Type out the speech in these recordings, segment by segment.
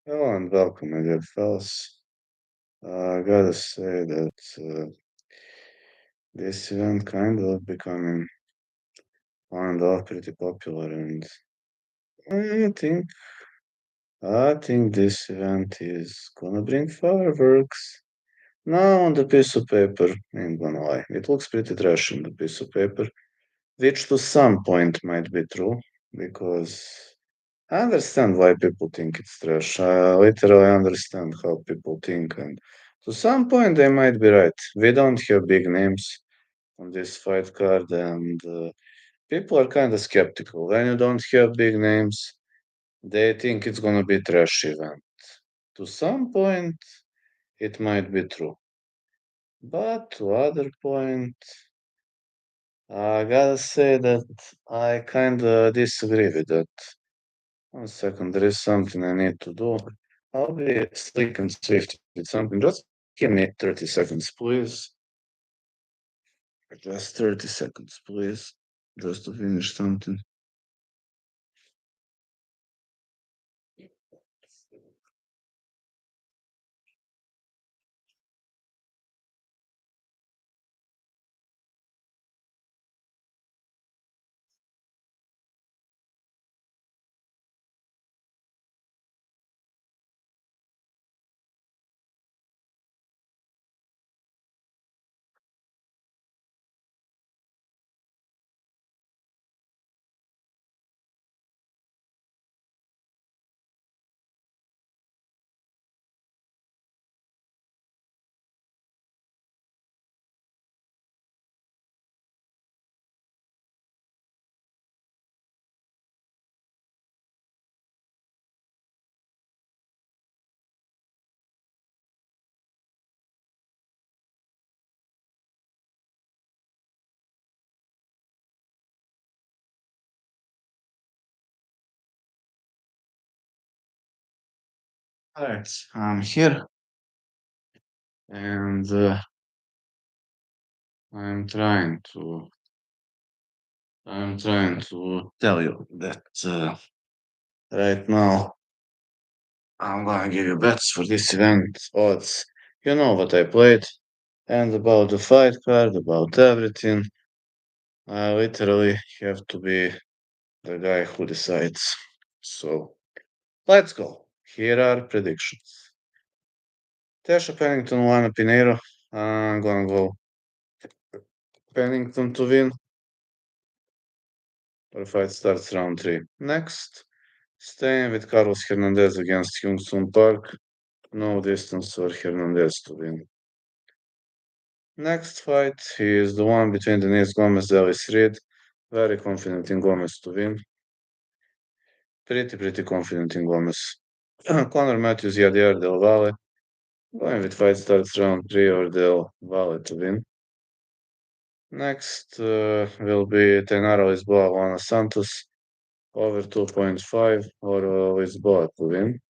Hello and welcome, my dear fellas. I gotta say that this event kind of becoming on and off pretty popular, and I think I think this event is gonna bring fireworks. Now on the piece of paper, ain't gonna lie, it looks pretty trash on the piece of paper, which to some point might be true because I understand why people think it's trash. I literally understand how people think, and to some point they might be right. We don't have big names on this fight card, and people are kind of skeptical. When you don't have big names, they think it's gonna be trash event. To some point, it might be true, but to other point, I gotta say that I kind of disagree with that. 1 second, there is something I need to do. I'll be slick and swift with something. Just give me 30 seconds, please. Just 30 seconds, please. Just to finish something. Alright, I'm here, and I'm trying to I'm trying to tell you that right now I'm gonna give you bets for this event, odds. You know what I played, and about the fight card, about everything. I literally have to be the guy who decides. So let's go. Here are predictions. Tasha Pennington, Lana Pinheiro. I'm gonna go Pennington to win. Or fight starts round 3. Next, staying with Carlos Hernandez against Hyun Sung Park. No distance for Hernandez to win. Next fight is the one between Denise Gomez and Ellis Reed. Very confident in Gomez to win. Pretty confident in Gomez. Conor Matthews, Yadier Del Valle. Going with fight starts round 3 or Del Valle to win. Next will be Tainara Lisboa, Juana Santos. Over 2.5 or Lisboa to win.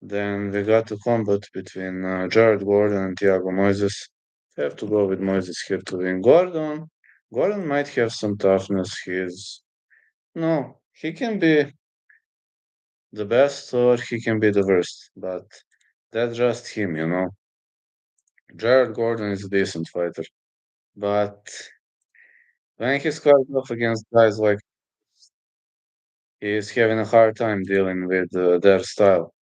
Then we got a combat between Jared Gordon and Thiago Moises. Have to go with Moises here to win. Gordon might have some toughness. He can be the best or he can be the worst, but that's just him. Jared Gordon is a decent fighter, but when he squares off against guys like he's having a hard time dealing with their style.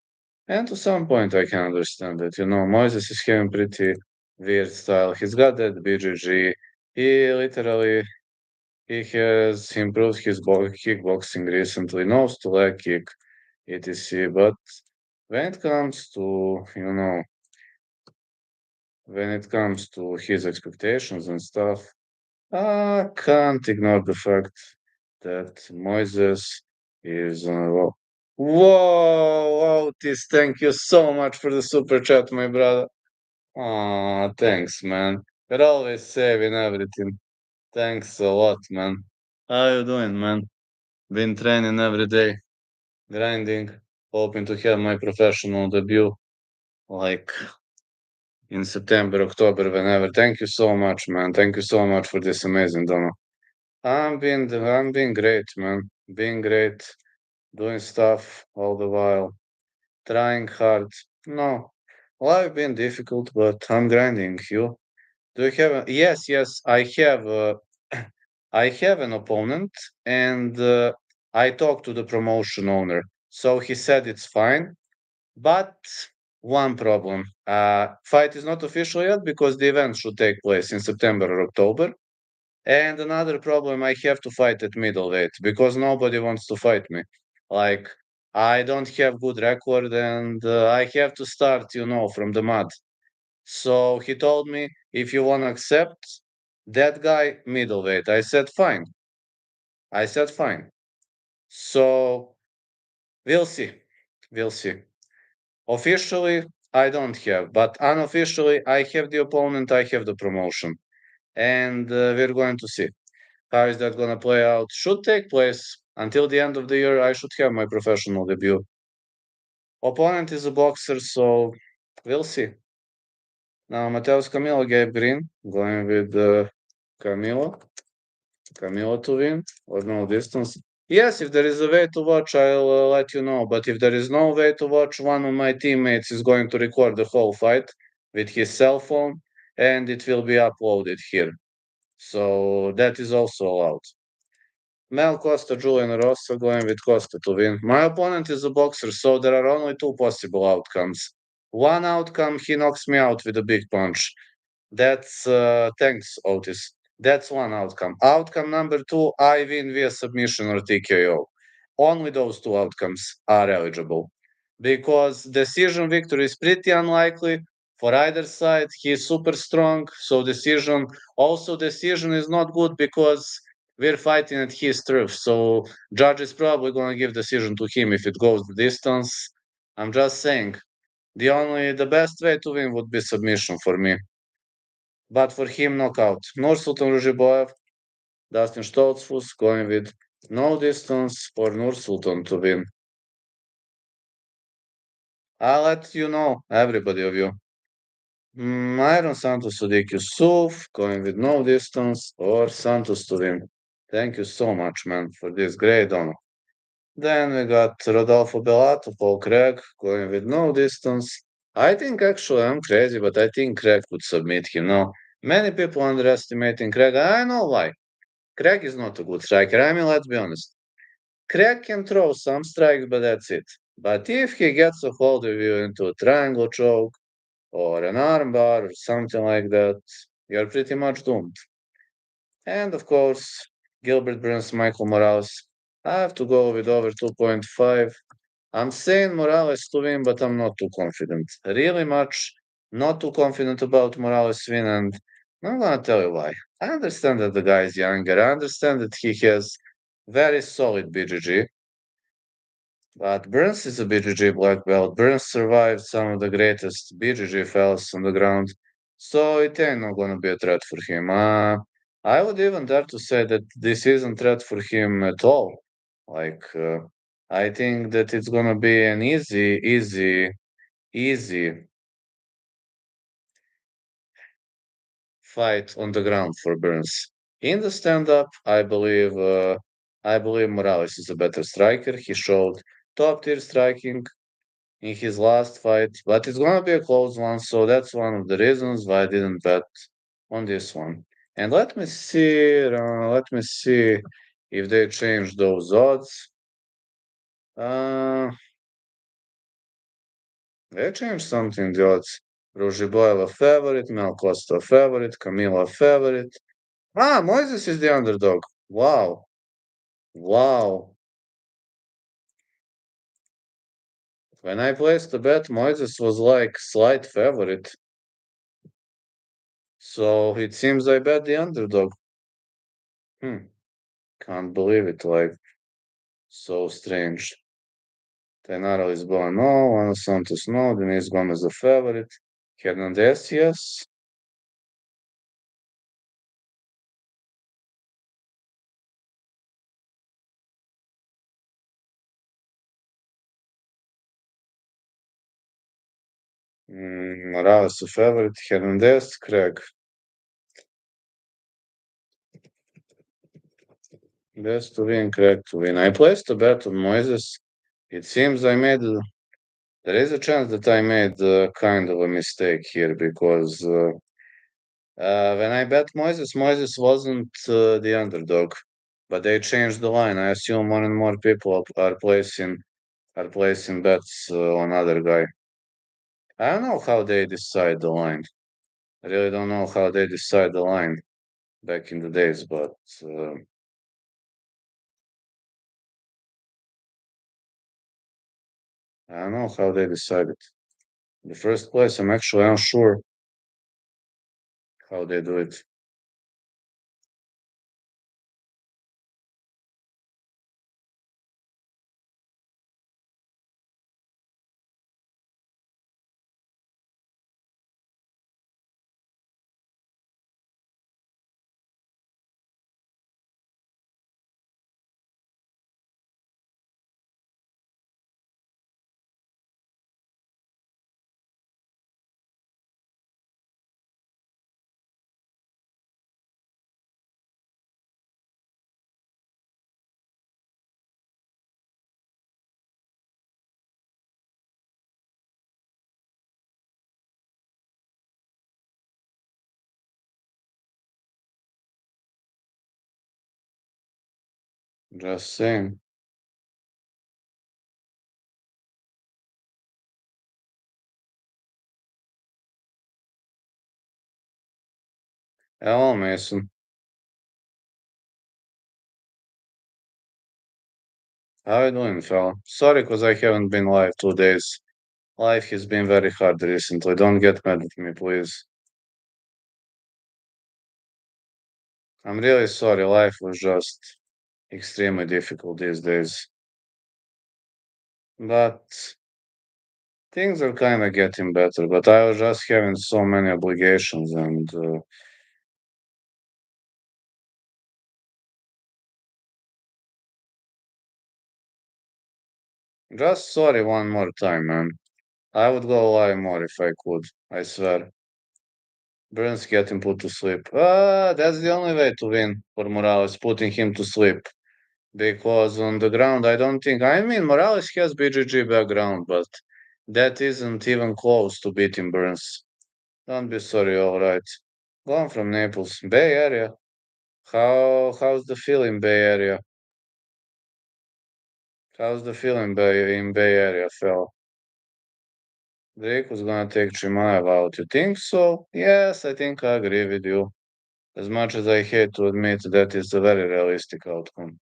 And to some point, I can understand that. Moises is having pretty weird style. He's got that BJJ. He literally he has improved his kickboxing recently. Knows to leg kick, etc. But when it comes to when it comes to his expectations and stuff, I can't ignore the fact that Moises is Whoa, Otis, thank you so much for the super chat, my brother. Aw, thanks, man. You're always saving everything. Thanks a lot, man. How you doing, man? Been training every day, grinding, hoping to have my professional debut, like in September, October, whenever. Thank you so much, man. Thank you so much for this amazing donor. I'm being great, man. Being great, doing stuff all the while, Trying hard. No. Life been difficult, but I'm grinding. You? Do you have yes, yes, I have I have an opponent and I talked to the promotion owner. So he said it's fine, but one problem. Fight is not official yet because the event should take place in September or October. And another problem, I have to fight at middleweight because nobody wants to fight me. Like, I don't have good record and I have to start, from the mud. So he told me, if you want to accept that guy, middleweight. I said, fine. I said, fine. So we'll see. We'll see. Officially, I don't have, but unofficially, I have the opponent, I have the promotion. And we're going to see. How is that going to play out? Should take place until the end of the year. I should have my professional debut. Opponent is a boxer, so we'll see. Now, Mateus Camilo gave green, going with Camilo. Camilo to win or no distance. Yes, if there is a way to watch, I'll let you know. But if there is no way to watch, one of my teammates is going to record the whole fight with his cell phone and it will be uploaded here. So that is also allowed. Mel Costa, Julian Rossa going with Costa to win. My opponent is a boxer, so there are only two possible outcomes. One outcome, he knocks me out with a big punch. That's thanks, Otis. That's one outcome. Outcome number two, I win via submission or TKO. Only those two outcomes are eligible. Because decision victory is pretty unlikely for either side. He is super strong, so decision. Also, decision is not good because we're fighting at his turf. So judge is probably going to give decision to him if it goes the distance. I'm just saying. The best way to win would be submission for me. But for him, knockout. Nursultan Rujiboev, Dustin Stoltzfus going with no distance for Nursultan to win. I'll let you know, everybody of you. Iron Santos Sadiq Yusuf going with no distance or Santos to win. Thank you so much, man, for this great honor. Then we got Rodolfo Bellato, Paul Craig going with no distance. I think actually I'm crazy, but I think Craig would submit him. No, many people underestimating Craig. I know why. Craig is not a good striker. I mean, let's be honest. Craig can throw some strikes, but that's it. But if he gets a hold of you into a triangle choke or an armbar or something like that, you're pretty much doomed. And of course, Gilbert Burns, Michael Morales. I have to go with over 2.5. I'm saying Morales to win, but I'm not too confident. Really much not too confident about Morales win, and I'm gonna tell you why. I understand that the guy is younger. I understand that he has very solid BGG, but Burns is a BGG black belt. Burns survived some of the greatest BGG fellas on the ground, so it ain't not gonna be a threat for him. I would even dare to say that this isn't threat for him at all. Like, I think that it's gonna be an easy fight on the ground for Burns. In the stand-up, I believe Morales is a better striker. He showed top-tier striking in his last fight, but it's gonna be a close one, so that's one of the reasons why I didn't bet on this one. And let me see if they change those odds. Uh, they changed something, the odds. Rujiboyeva favorite, Mel Costa favorite, Camila favorite. Moises is the underdog. Wow. Wow. When I placed the bet, Moises was like slight favorite. So it seems I bet the underdog. Can't believe it. Like, so strange. Tenaro is going no, Juan Santos no, Denise Gomez the favorite. Hernandez, yes. Morales the favorite. Hernandez, Craig. Best to win, Craig to win. I placed a bet on Moises. It seems I made There is a chance that I made kind of a mistake here because when I bet Moises wasn't the underdog, but they changed the line. I assume more and more people are placing bets on other guy. I don't know how they decide the line. I really don't know how they decide the line back in the days, but I don't know how they decided. In the first place, I'm actually unsure how they do it. Just saying. Hello, Mason. How you doing, fella? Sorry, cause I haven't been live 2 days. Life has been very hard recently. Don't get mad at me, please. I'm really sorry. Life was just extremely difficult these days. But things are kind of getting better. But I was just having so many obligations and just sorry one more time, man. I would go live more if I could. I swear. Burns getting put to sleep. That's the only way to win for Morales, putting him to sleep. Because on the ground, I don't think. I mean, Morales has BGG background, but that isn't even close to beating Burns. Don't be sorry, all right. Gone from Naples, Bay Area. How's the feeling, Bay Area? How's the feeling, Bay Area, fella? Drake was gonna take Chimaev out. You think so? Yes, I think I agree with you. As much as I hate to admit that is a very realistic outcome.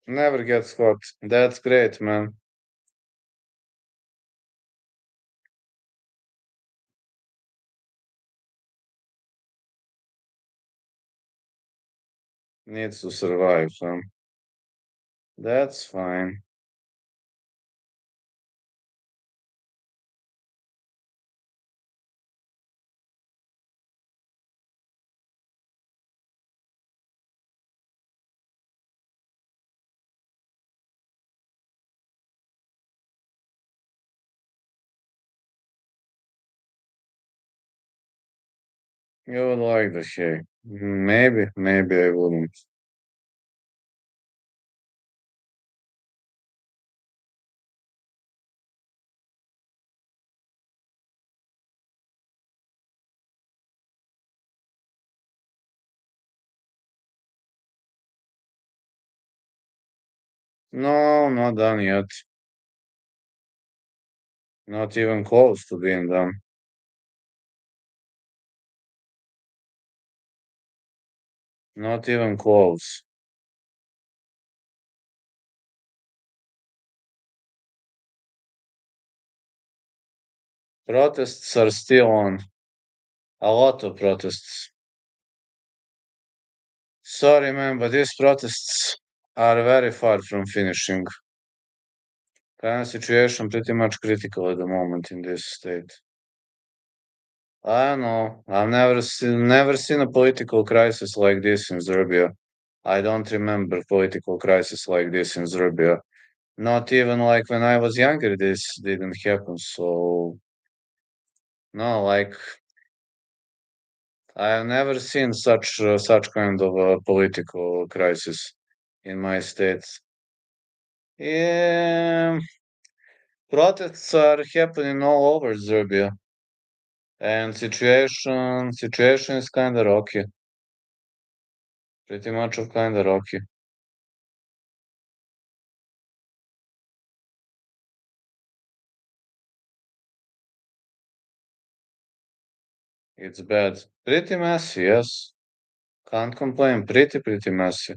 Never gets hot. That's great, man. Needs to survive, huh? That's fine. You would like the shake. Maybe I wouldn't. No, not done yet. Not even close to being done. Not even close. Protests are still on. A lot of protests. Sorry, man, but these protests are very far from finishing. Kind of situation pretty much critical at the moment in this state. I don't know. I've never seen a political crisis like this in Serbia. I don't remember political crisis like this in Serbia. Not even like when I was younger, this didn't happen. So no, like I have never seen such kind of a political crisis in my state. Yeah, Protests are happening all over Serbia, and situation is kind of rocky. Pretty much of kind of rocky. It's bad. Pretty messy, yes. Can't complain. Pretty messy.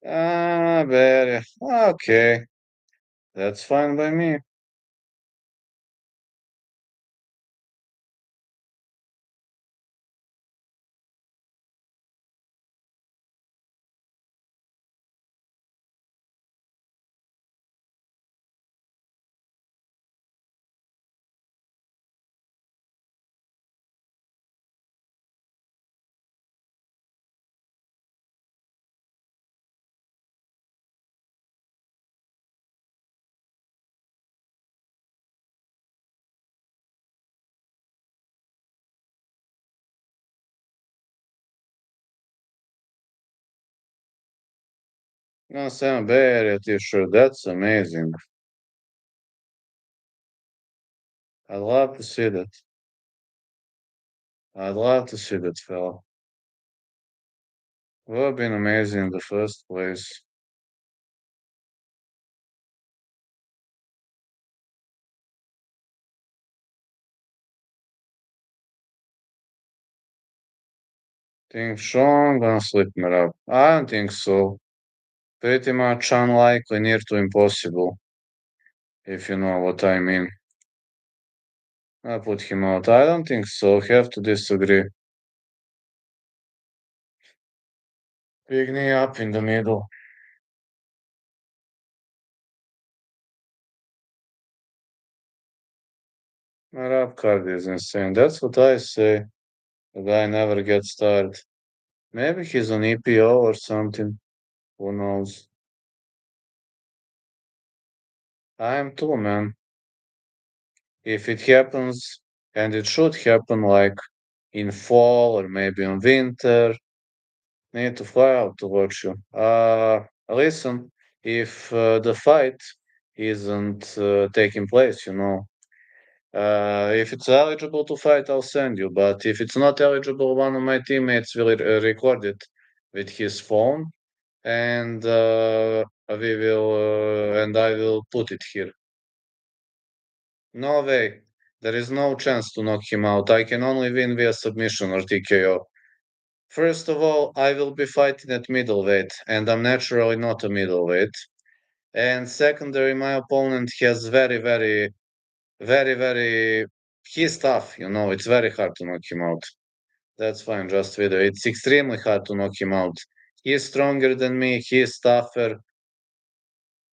Ah, very. Okay, that's fine by me. No, Sam Bay Area t-shirt. That's amazing. I'd love to see that. I'd love to see that, fella. Would have been amazing in the first place. Think Sean gonna slip me up? I don't think so. Pretty much unlikely, near to impossible, if you know what I mean. I put him out. I don't think so. Have to disagree. Big knee up in the middle. My rap card is insane. That's what I say. The guy never gets tired. Maybe he's on EPO or something. Who knows? I am too, man. If it happens, and it should happen like in fall or maybe in winter, need to fly out to watch you. Listen, if the fight isn't taking place, if it's eligible to fight, I'll send you. But if it's not eligible, one of my teammates will record it with his phone, and I will put it here. No way. There is no chance to knock him out. I can only win via submission or TKO. First of all, I will be fighting at middleweight, and I'm naturally not a middleweight. And secondary, my opponent has very, he's tough, it's very hard to knock him out. That's fine, just video. It's extremely hard to knock him out. He's stronger than me, he's tougher.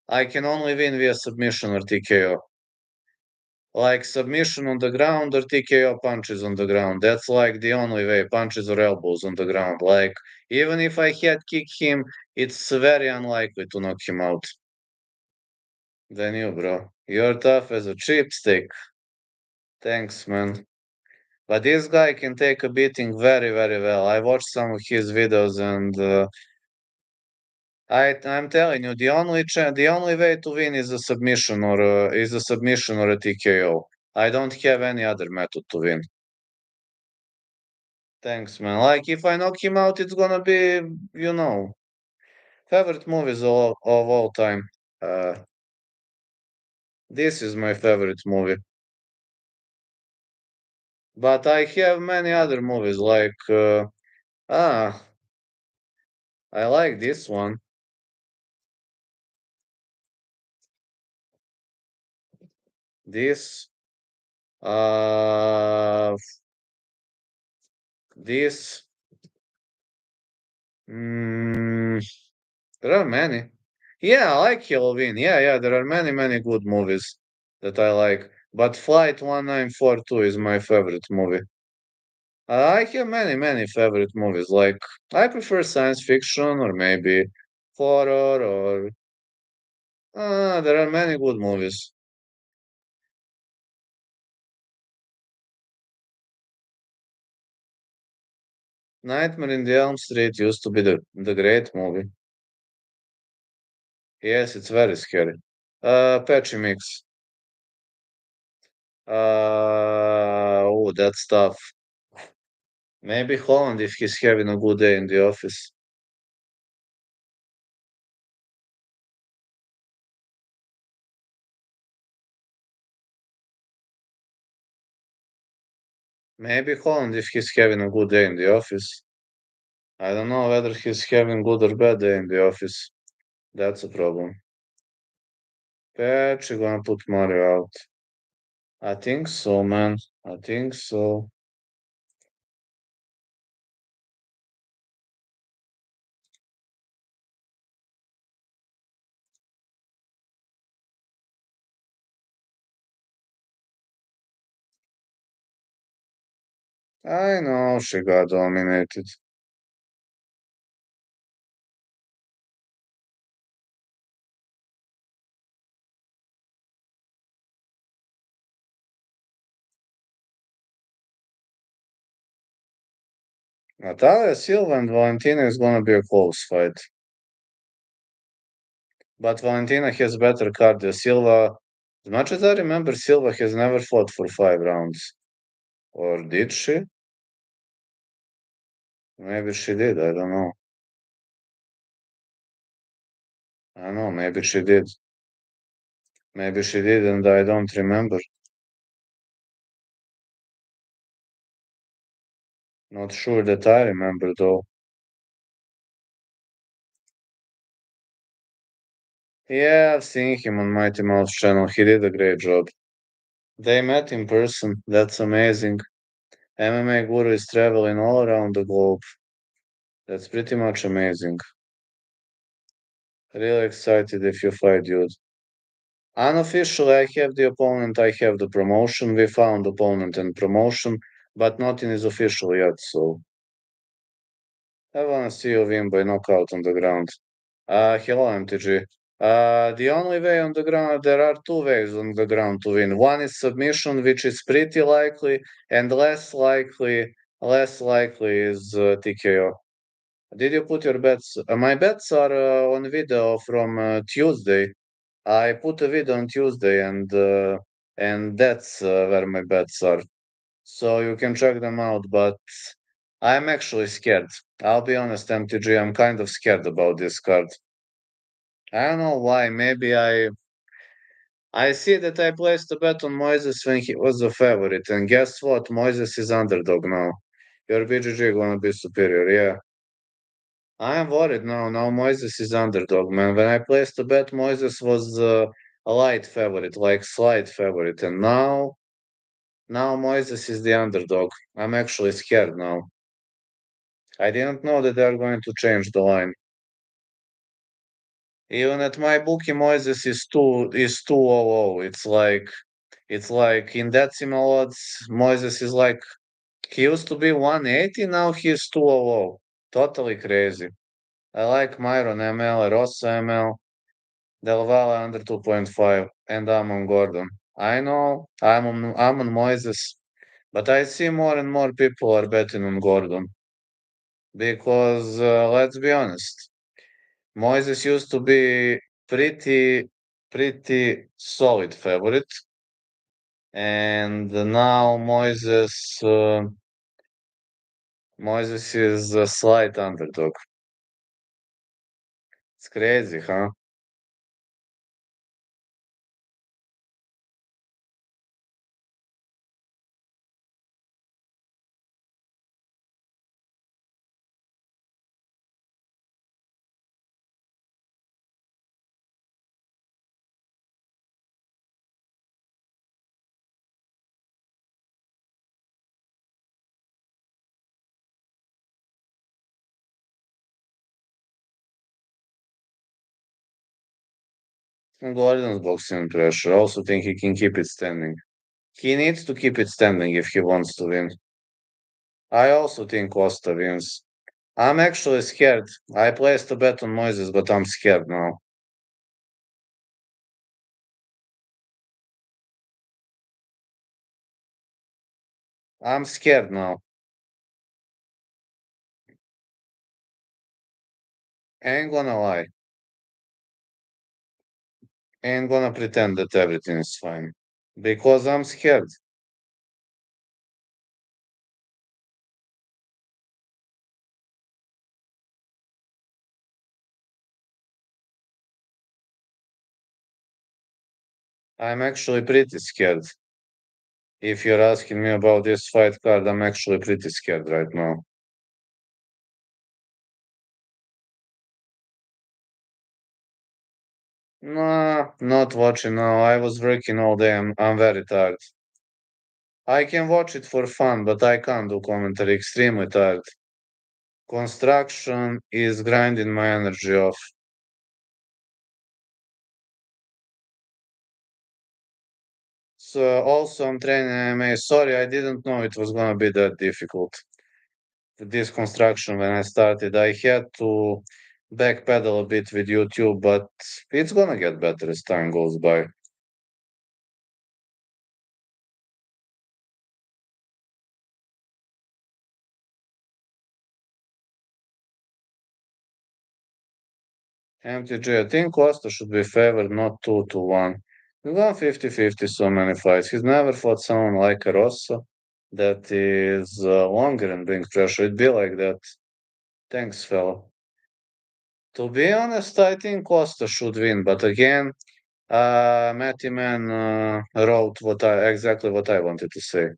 I can only win via submission or TKO. Like submission on the ground or TKO punches on the ground. That's like the only way, punches or elbows on the ground. Like, even if I head kick him, it's very unlikely to knock him out. Than you, bro. You're tough as a chipstick. Thanks, man. But this guy can take a beating very well. I watched some of his videos, and I'm telling you, the only way to win is a submission or a TKO. I don't have any other method to win. Thanks, man. Like, if I knock him out, it's gonna be, you know, favorite movies of all time. Uh, this is my favorite movie. But I have many other movies, like, ah, I like this one. This, uh, this, mm, there are many. Yeah, I like Halloween. Yeah, there are many good movies that I like. But Flight 1942 is my favorite movie. I have many favorite movies. Like, I prefer science fiction or maybe horror or... there are many good movies. Nightmare in the Elm Street used to be the great movie. Yes, it's very scary. Patchy Mix. Oh, that stuff. Maybe Holland if he's having a good day in the office. Maybe Holland if he's having a good day in the office. I don't know whether he's having good or bad day in the office. That's a problem. Patch, you gonna put Mario out. I think so, man. I think so. I know she got dominated. Natalia Silva and Valentina is gonna be a close fight. But Valentina has better cardio. Silva, as much as I remember, Silva has never fought for 5 rounds. Or did she? Maybe she did. I don't know. I don't know. Maybe she did. Maybe she did, and I don't remember. Not sure that I remember though. Yeah, I've seen him on Mighty Mouse channel. He did a great job. They met in person. That's amazing. MMA Guru is traveling all around the globe. That's pretty much amazing. Really excited if you fight, dude. Unofficially, I have the opponent, I have the promotion. We found opponent and promotion, but nothing is official yet, so I wanna see you win by knockout on the ground. Hello, MTG. The only way on the ground, there are two ways on the ground to win. One is submission, which is pretty likely, and less likely is TKO. Did you put your bets? My bets are on video from Tuesday. I put a video on Tuesday, and that's where my bets are. So you can check them out. But I'm actually scared. I'll be honest, MTG. I'm kind of scared about this card. I don't know why. Maybe I see that I placed a bet on Moises when he was a favorite, and guess what? Moises is underdog now. Your BGG gonna be superior, yeah. I am worried now. Now Moises is underdog, man. When I placed the bet, Moises was a light favorite, like slight favorite, and now Moises is the underdog. I'm actually scared now. I didn't know that they're going to change the line. Even at my bookie, Moises is 200. It's like in decimal odds, Moises is like he used to be 180, now he's 200. Totally crazy. I like Myron ML, Rossa ML. Del Valle under 2.5, and I'm on Gordon. I know I'm on Moises, but I see more and more people are betting on Gordon because let's be honest, Moises used to be pretty solid favorite, and now Moises is a slight underdog. It's crazy, huh? Gordon's boxing pressure. I also think he can keep it standing. He needs to keep it standing if he wants to win. I also think Costa wins. I'm actually scared. I placed a bet on Moises, but I'm scared now. I'm scared now. Ain't gonna lie. Ain't gonna pretend that everything is fine. Because I'm scared. I'm actually pretty scared. If you're asking me about this fight card, I'm actually pretty scared right now. Nah, not watching now. I was working all day. I'm very tired. I can watch it for fun, but I can't do commentary. Extremely tired. Construction is grinding my energy off. So also I'm training MMA. Sorry, I didn't know it was gonna be that difficult. This construction when I started, I had to backpedal a bit with YouTube, but it's gonna get better as time goes by. MTG, I think Costa should be favored not 2-1. He's won 50-50 so many fights. He's never fought someone like Rosso that is longer and brings pressure. It'd be like that. Thanks, fellow. To be honest, I think Costa should win, but again, Matty Man wrote exactly what I wanted to say.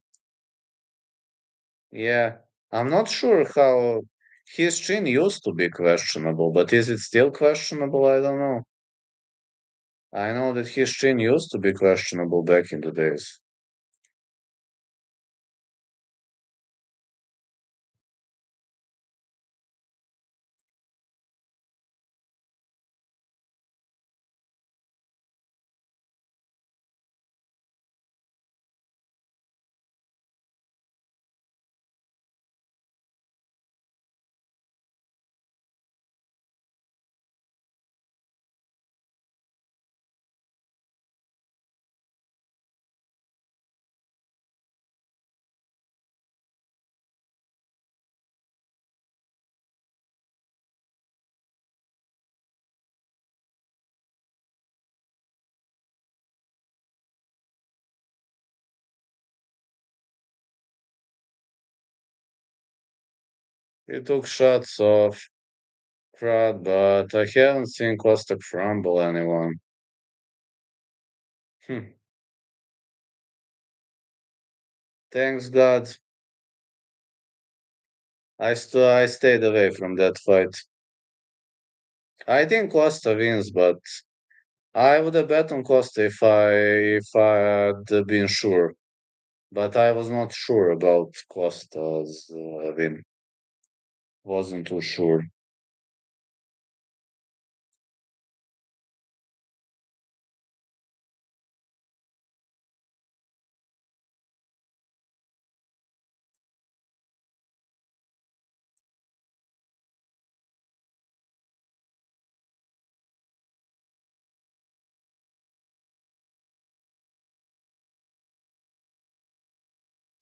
Yeah, I'm not sure how his chin used to be questionable, but is it still questionable? I don't know. I know that his chin used to be questionable back in the days. He took shots off crowd, but I haven't seen Costa crumble anyone. Hmm. Thanks God, I stayed away from that fight. I think Costa wins, but I would have bet on Costa if I had been sure. But I was not sure about Costa's win. Wasn't too sure.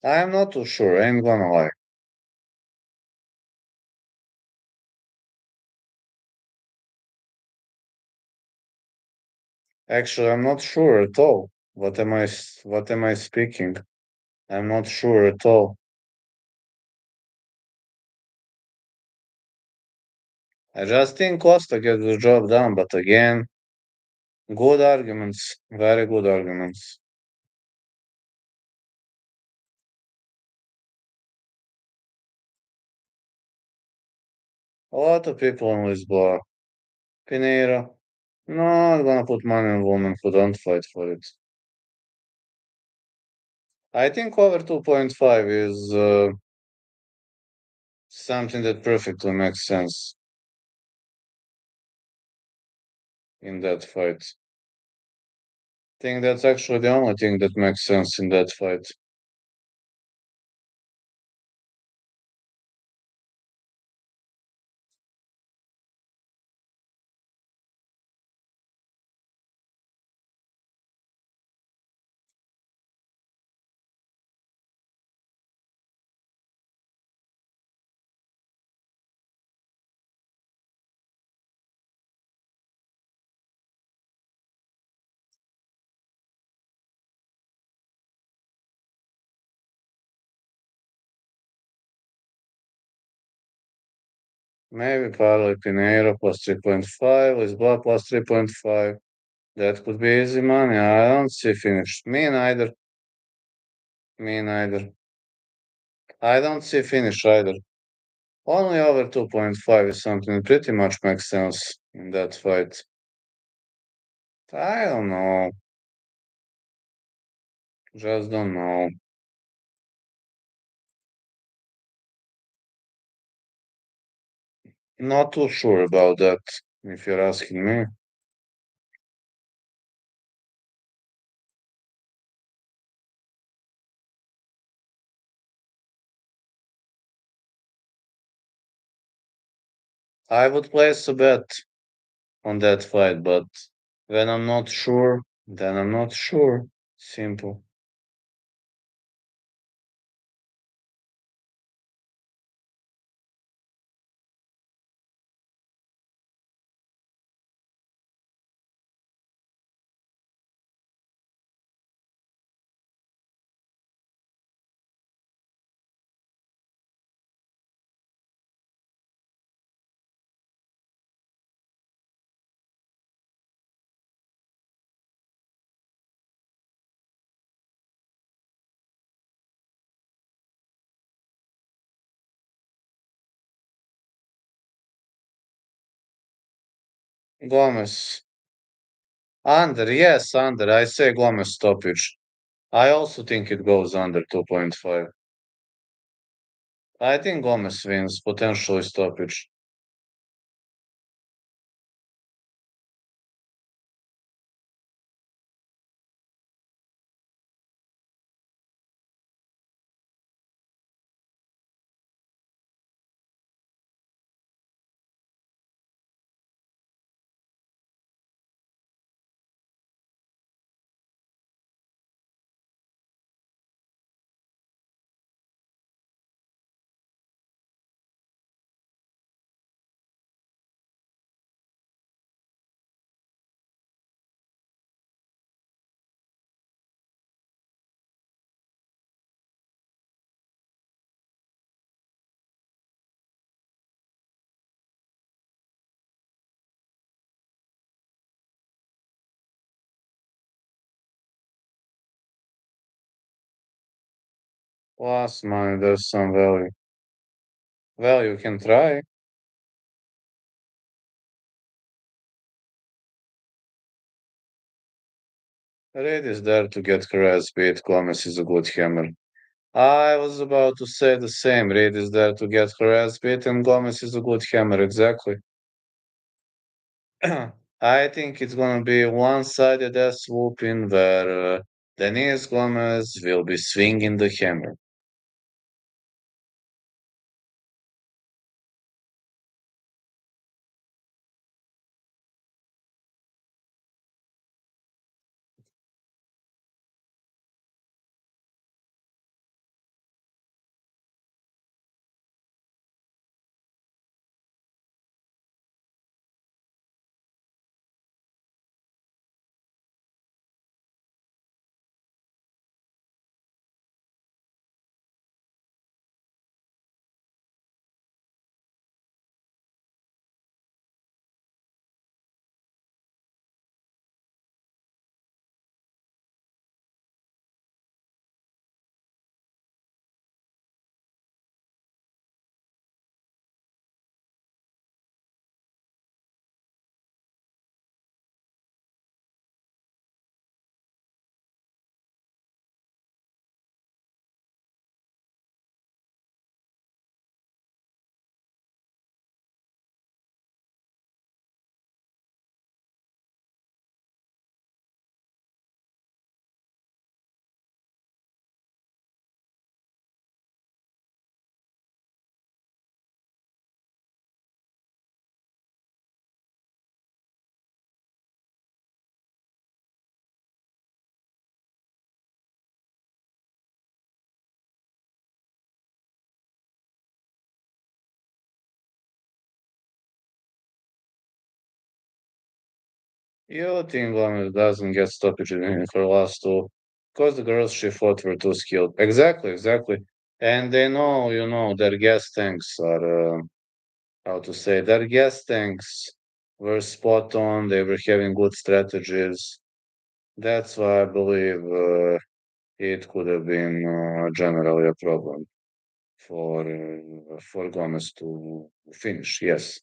I am not too sure. I ain't gonna lie. Actually, I'm not sure at all. What am I speaking? I'm not sure at all. I just think Costa gets the job done, but again, good arguments, very good arguments. A lot of people on Lisboa. Pinheiro. No, I'm gonna put money on women who don't fight for it. I think over 2.5 is something that perfectly makes sense in that fight. Think that's actually the only thing that makes sense in that fight. Maybe Parley Pinheiro plus 3.5, Lisboa plus 3.5. That could be easy money. I don't see finish. Me neither. Me neither. I don't see finish either. Only over 2.5 is something that pretty much makes sense in that fight. I don't know. Just don't know. Not too sure about that, if you're asking me. I would place a bet on that fight, but when I'm not sure, then I'm not sure. Simple. Gomez. Under, yes, under. I say Gomez stoppage. I also think it goes under 2.5. I think Gomez wins, potentially stoppage. Plus money, there's some value. Well, you can try. Reid is there to get her ass beat. Gomez is a good hammer. I was about to say the same. Reid is there to get her ass beat, and Gomez is a good hammer. Exactly. I think it's gonna be one-sided ass whooping where Denise Gomez will be swinging the hammer. You think Gomez doesn't get stoppage in her last two? Because the girls she fought were too skilled. Exactly, exactly. And they know, their gas tanks are, how to say, their gas tanks were spot on. They were having good strategies. That's why I believe it could have been generally a problem for Gomez to finish. Yes.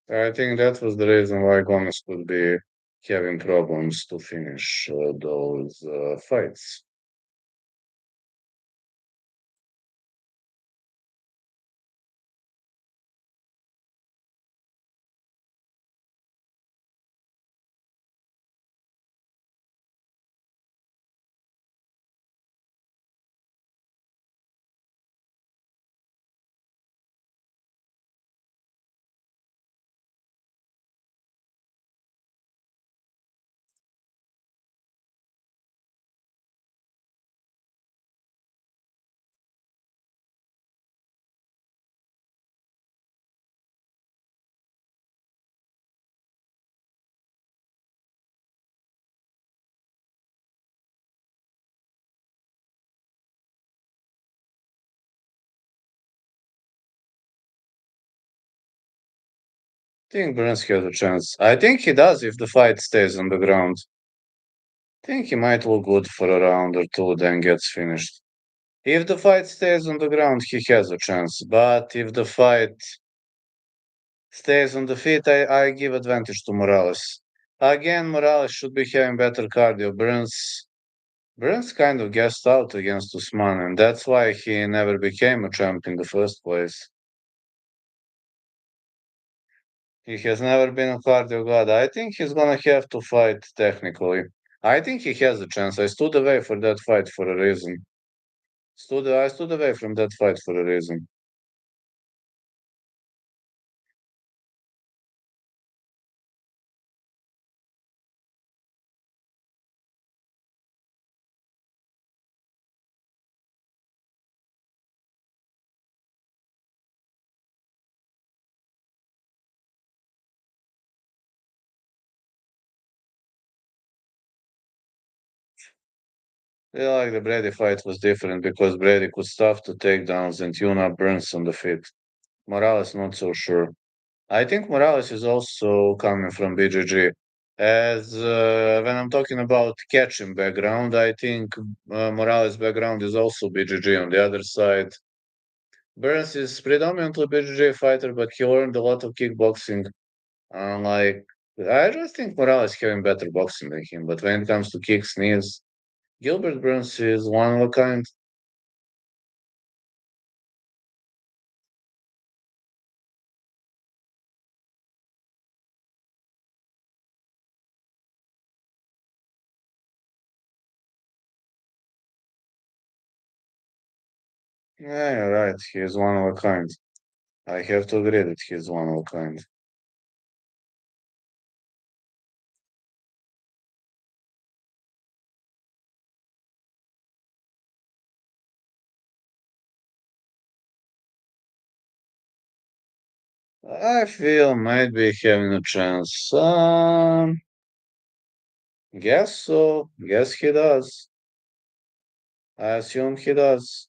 I think that was the reason why Gomez could be having problems to finish those fights. I think Burns has a chance. I think he does if the fight stays on the ground. I think he might look good for a round or two, then gets finished. If the fight stays on the ground, he has a chance. But if the fight stays on the feet, I give advantage to Morales. Again, Morales should be having better cardio. Burns kind of gassed out against Usman, and that's why he never became a champ in the first place. He has never been a cardio god. I think he's gonna have to fight technically. I think he has a chance. I stood away for that fight for a reason. I stood away from that fight for a reason. Yeah, like the Brady fight was different because Brady could stuff the takedowns and tune up Burns on the feet. Morales not so sure. I think Morales is also coming from BJJ. As when I'm talking about catching background, I think Morales' background is also BJJ on the other side. Burns is predominantly BJJ fighter, but he learned a lot of kickboxing. Like I just think Morales having better boxing than him. But when it comes to kicks, knees, Gilbert Burns is one of a kind. Yeah, you're right. He is one of a kind. I have to agree that he is one of a kind. I feel might be having a chance. Guess so. Guess he does. I assume he does.